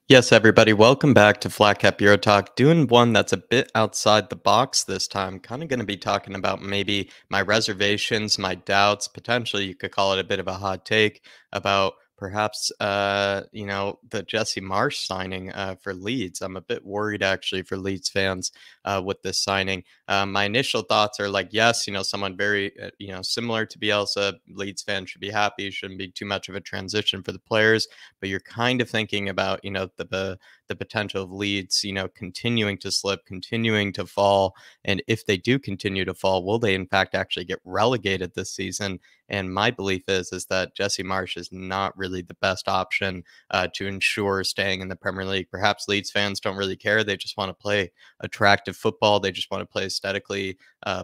Yes, everybody, welcome back to Flat Cap Euro Talk. Doing one that's a bit outside the box this time. Kind of going to be talking about maybe my reservations, my doubts, potentially you could call it a bit of a hot take about perhaps the Jesse Marsh signing for Leeds. I'm a bit worried actually for Leeds fans with this signing. My initial thoughts are like, yes, someone very similar to Bielsa, Leeds fans should be happy. Shouldn't be too much of a transition for the players, but you're kind of thinking about, the potential of Leeds, continuing to slip, continuing to fall. And if they do continue to fall, will they in fact actually get relegated this season? And my belief is that Jesse Marsh is not really the best option to ensure staying in the Premier League. Perhaps Leeds fans don't really care; they just want to play attractive football. They just want to play aesthetically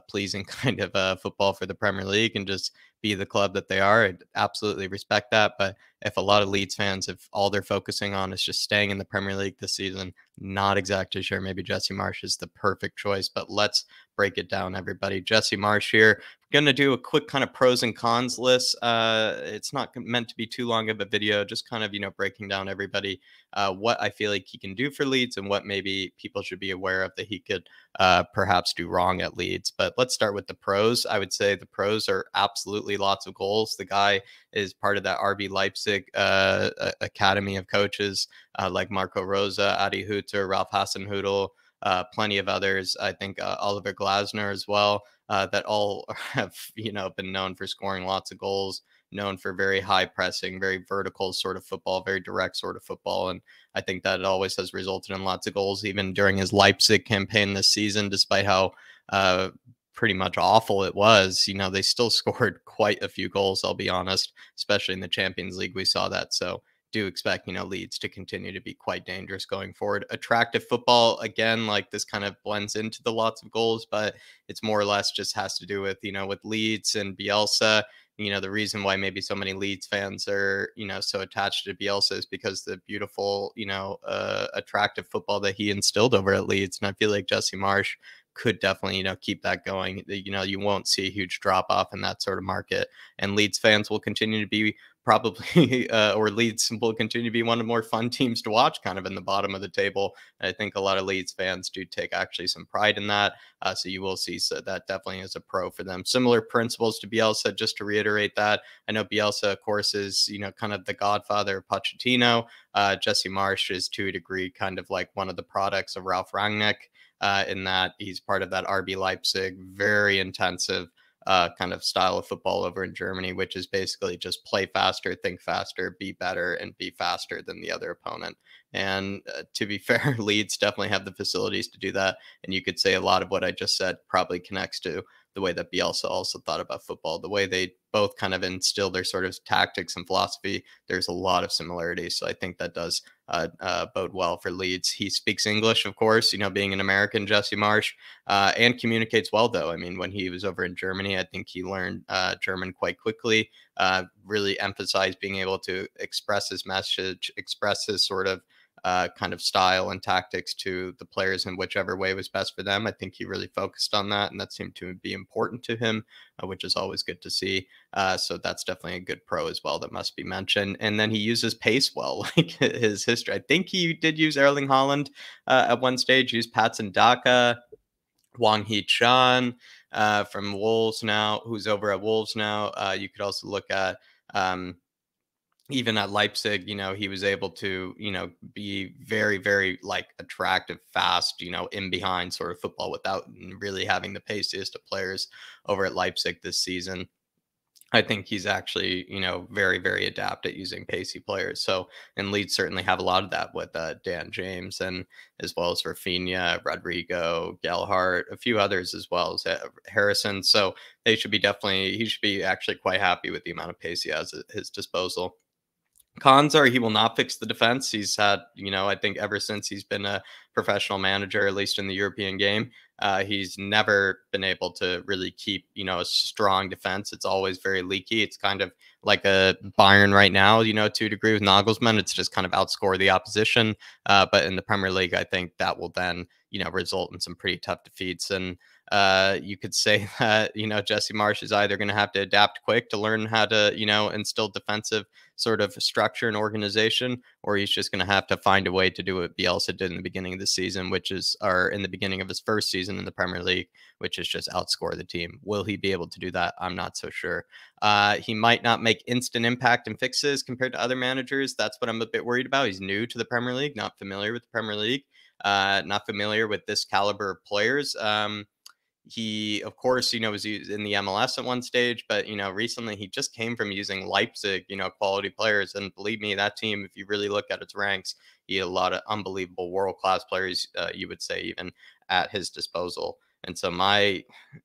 pleasing kind of football for the Premier League and just be the club that they are. I absolutely respect that, but if a lot of Leeds fans, if all they're focusing on is just staying in the Premier League this season, not exactly sure. Maybe Jesse Marsh is the perfect choice, but let's break it down, everybody. Jesse Marsh here. Going to do a quick kind of pros and cons list. It's not meant to be too long of a video, just kind of, breaking down everybody what I feel like he can do for Leeds and what maybe people should be aware of that he could perhaps do wrong at Leeds. But let's start with the pros. I would say the pros are absolutely lots of goals. The guy is part of that RB Leipzig academy of coaches like Marco Rosa, Adi Hütter, Ralph Hasenhüttl, plenty of others. I think Oliver Glasner as well, that all have, been known for scoring lots of goals, known for very high pressing, very vertical sort of football, very direct sort of football. And I think that it always has resulted in lots of goals, even during his Leipzig campaign this season, despite how uh, pretty much awful it was. They still scored quite a few goals, I'll be honest, especially in the Champions League. We saw that. So do expect, Leeds to continue to be quite dangerous going forward. Attractive football, again, like this kind of blends into the lots of goals, but it's more or less just has to do with, with Leeds and Bielsa. The reason why maybe so many Leeds fans are, so attached to Bielsa is because the beautiful, attractive football that he instilled over at Leeds. And I feel like Jesse Marsh could definitely, keep that going. You won't see a huge drop off in that sort of market. And Leeds fans will continue to be probably or Leeds will continue to be one of the more fun teams to watch kind of in the bottom of the table. And I think a lot of Leeds fans do take actually some pride in that. So you will see, so that definitely is a pro for them. Similar principles to Bielsa, just to reiterate that. I know Bielsa, of course, is, kind of the godfather of Pochettino. Jesse Marsh is to a degree kind of like one of the products of Ralph Rangnick, in that he's part of that RB Leipzig, very intensive kind of style of football over in Germany, which is basically just play faster, think faster, be better, and be faster than the other opponent. And to be fair, Leeds definitely have the facilities to do that. And you could say a lot of what I just said probably connects to the way that Bielsa also thought about football, the way they both kind of instill their sort of tactics and philosophy. There's a lot of similarities. So I think that does bode well for Leeds. He speaks English, of course, being an American, Jesse Marsh, and communicates well, though. I mean, when he was over in Germany, I think he learned German quite quickly, really emphasized being able to express his message, express his sort of kind of style and tactics to the players in whichever way was best for them. I think he really focused on that, and that seemed to be important to him, which is always good to see. So that's definitely a good pro as well that must be mentioned. And then he uses pace well, like his history. I think he did use Erling Haaland at one stage, used Patson Daka, Wang Hee-chan from Wolves now, who's over at Wolves now. You could also look at even at Leipzig, he was able to, be very, very like attractive, fast, in behind sort of football without really having the paciest of players over at Leipzig this season. I think he's actually, very, very adept at using pacey players. So, and Leeds certainly have a lot of that with Dan James and as well as Rafinha, Rodrigo, Gelhardt, a few others as well as Harrison. So they should be definitely, he should be actually quite happy with the amount of pace he has at his disposal. Cons are he will not fix the defense. He's had, I think ever since he's been a professional manager, at least in the European game, he's never been able to really keep, a strong defense. It's always very leaky. It's kind of like a Bayern right now, to a degree with Nagelsmann. It's just kind of outscore the opposition. But in the Premier League, I think that will then, result in some pretty tough defeats. And You could say that, Jesse Marsh is either going to have to adapt quick to learn how to, instill defensive sort of structure and organization, or he's just going to have to find a way to do what Bielsa did in the beginning of the season, or in the beginning of his first season in the Premier League, which is just outscore the team. Will he be able to do that? I'm not so sure. He might not make instant impact and fixes compared to other managers. That's what I'm a bit worried about. He's new to the Premier League, not familiar with the Premier League, not familiar with this caliber of players. He, of course, was used in the MLS at one stage, but recently he just came from using Leipzig, quality players, and believe me, that team, if you really look at its ranks, he had a lot of unbelievable world class players. You would say even at his disposal. And so my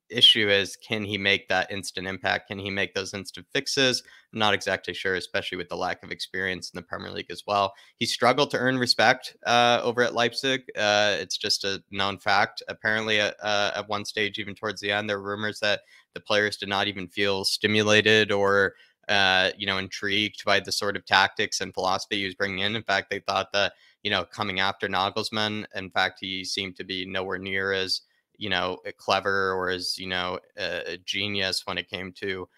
issue is, can he make that instant impact? Can he make those instant fixes? I'm not exactly sure, especially with the lack of experience in the Premier League as well. He struggled to earn respect over at Leipzig. It's just a known fact. Apparently, at one stage, even towards the end, there were rumors that the players did not even feel stimulated or intrigued by the sort of tactics and philosophy he was bringing in. In fact, they thought that, coming after Nagelsmann, in fact, he seemed to be nowhere near as, clever or as, a genius when it came to,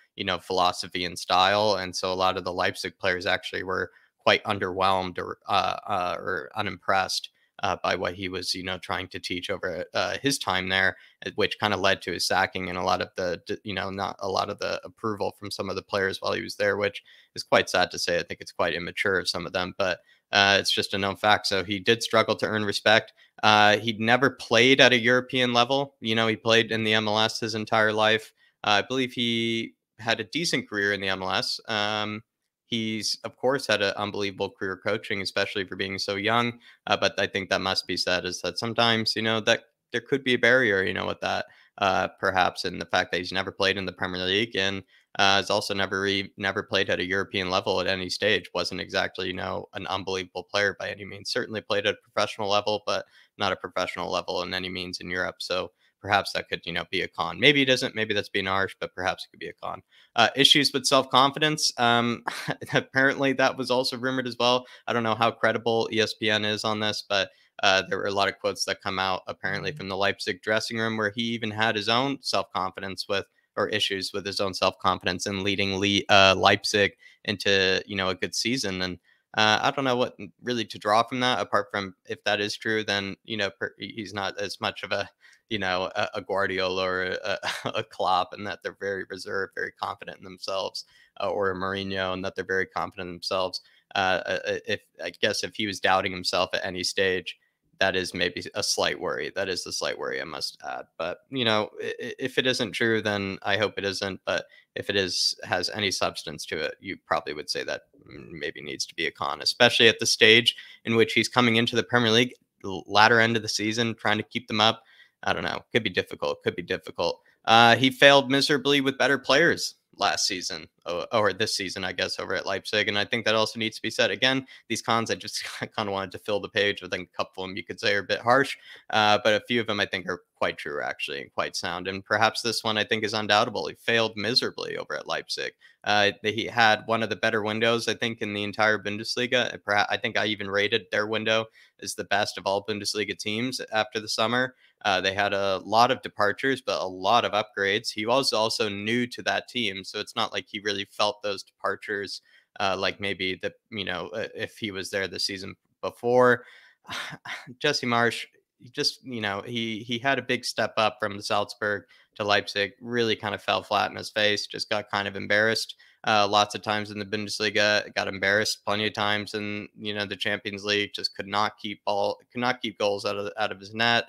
philosophy and style. And so a lot of the Leipzig players actually were quite underwhelmed or unimpressed by what he was, trying to teach over his time there, which kind of led to his sacking and a lot of the, not a lot of the approval from some of the players while he was there, which is quite sad to say. I think it's quite immature of some of them, but it's just a known fact. So he did struggle to earn respect. He'd never played at a European level. He played in the MLS his entire life. I believe he had a decent career in the MLS. He's, of course, had an unbelievable career coaching, especially for being so young. But I think that must be said is that sometimes, that there could be a barrier, with that, perhaps, and the fact that he's never played in the Premier League and has also never played at a European level at any stage. Wasn't exactly, an unbelievable player by any means. Certainly played at a professional level, but not a professional level in any means in Europe. So perhaps that could, be a con. Maybe it isn't. Maybe that's being harsh, but perhaps it could be a con. Issues with self confidence. Apparently, that was also rumored as well. I don't know how credible ESPN is on this, but there were a lot of quotes that come out apparently from the Leipzig dressing room where he even had his own self confidence with or issues with his own self confidence in leading Leipzig into a good season. And I don't know what really to draw from that, apart from if that is true, then he's not as much of a a Guardiola or a Klopp, and that they're very reserved, very confident in themselves, or a Mourinho, and that they're very confident in themselves. If I guess if he was doubting himself at any stage, that is maybe a slight worry. That is a slight worry, I must add. But if it isn't true, then I hope it isn't. But if it has any substance to it, you probably would say that maybe needs to be a con, especially at the stage in which he's coming into the Premier League, latter end of the season, trying to keep them up. I don't know. Could be difficult. Could be difficult. He failed miserably with better players last season, or this season, I guess, over at Leipzig. And I think that also needs to be said. Again, these cons, I just kind of wanted to fill the page. I think a couple of them you could say are a bit harsh, but a few of them I think are quite true, actually, and quite sound. And perhaps this one I think is undoubtable. He failed miserably over at Leipzig. He had one of the better windows, I think, in the entire Bundesliga. Perhaps, I think I even rated their window as the best of all Bundesliga teams after the summer. They had a lot of departures, but a lot of upgrades. He was also new to that team, so it's not like he really felt those departures like maybe if he was there the season before. Jesse Marsh, he just he had a big step up from Salzburg to Leipzig. Really kind of fell flat in his face. Just got kind of embarrassed. Lots of times in the Bundesliga, got embarrassed plenty of times in the Champions League. Just could not keep goals out of his net.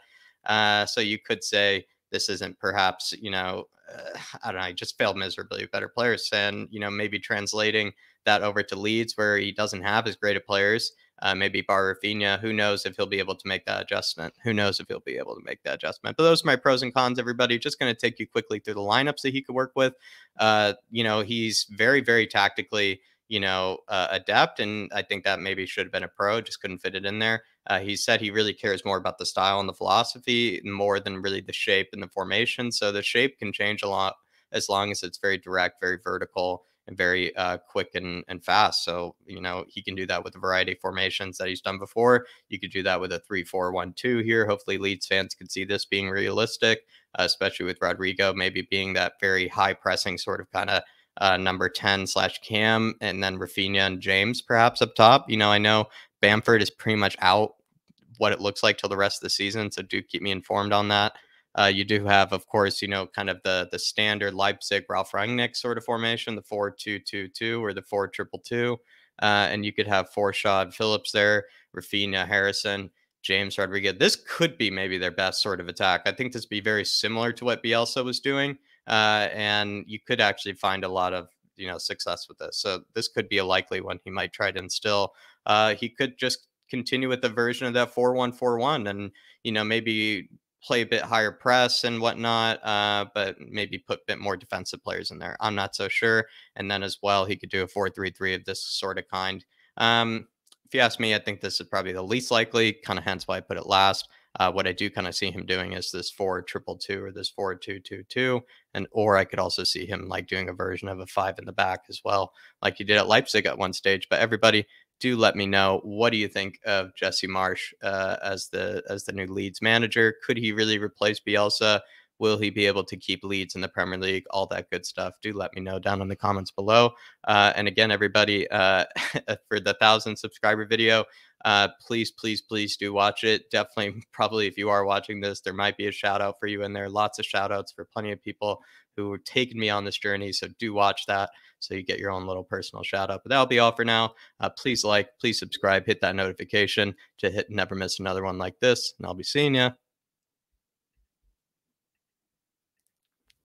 So you could say this isn't perhaps, I don't know, he just failed miserably with better players. And, maybe translating that over to Leeds where he doesn't have as great of players, maybe Bar Rafinha, who knows if he'll be able to make that adjustment. Who knows if he'll be able to make that adjustment. But those are my pros and cons, everybody. Just going to take you quickly through the lineups that he could work with. He's very, very tactically, adept. And I think that maybe should have been a pro, just couldn't fit it in there. He said he really cares more about the style and the philosophy more than really the shape and the formation. So the shape can change a lot as long as it's very direct, very vertical, and very quick and fast. So, he can do that with a variety of formations that he's done before. You could do that with a 3-4-1-2 here. Hopefully, Leeds fans can see this being realistic, especially with Rodrigo maybe being that very high pressing sort of kind of number 10 slash Cam, and then Rafinha and James perhaps up top. I know Bamford is pretty much out what it looks like till the rest of the season. So do keep me informed on that. You do have, of course, kind of the standard Leipzig Ralph Rangnick sort of formation, the 4-2-2-2 or the 4-2-2-2. And you could have Forshaw and Phillips there, Rafinha, Harrison, James Rodriguez. This could be maybe their best sort of attack. I think this would be very similar to what Bielsa was doing. And you could actually find a lot of success with this. So this could be a likely one he might try to instill. He could just continue with the version of that 4-1-4-1 and maybe play a bit higher press and whatnot, but maybe put a bit more defensive players in there. I'm not so sure. And then as well, he could do a 4-3-3 of this sort of kind. If you ask me, I think this is probably the least likely, kind of hence why I put it last. What I do kind of see him doing is this 4-2-2 or this 4-2-2-2, or I could also see him like doing a version of a 5 in the back as well, like he did at Leipzig at one stage. But everybody, do let me know, what do you think of Jesse Marsch as the new Leeds manager? Could he really replace Bielsa? Will he be able to keep Leeds in the Premier League? All that good stuff. Do let me know down in the comments below. And again, everybody, for the 1,000 subscriber video, please, please, please do watch it. Definitely, probably if you are watching this, there might be a shout out for you in there. Lots of shout outs for plenty of people who were taking me on this journey. So do watch that so you get your own little personal shout out. But that'll be all for now. Please like, please subscribe, hit that notification to never miss another one like this. And I'll be seeing you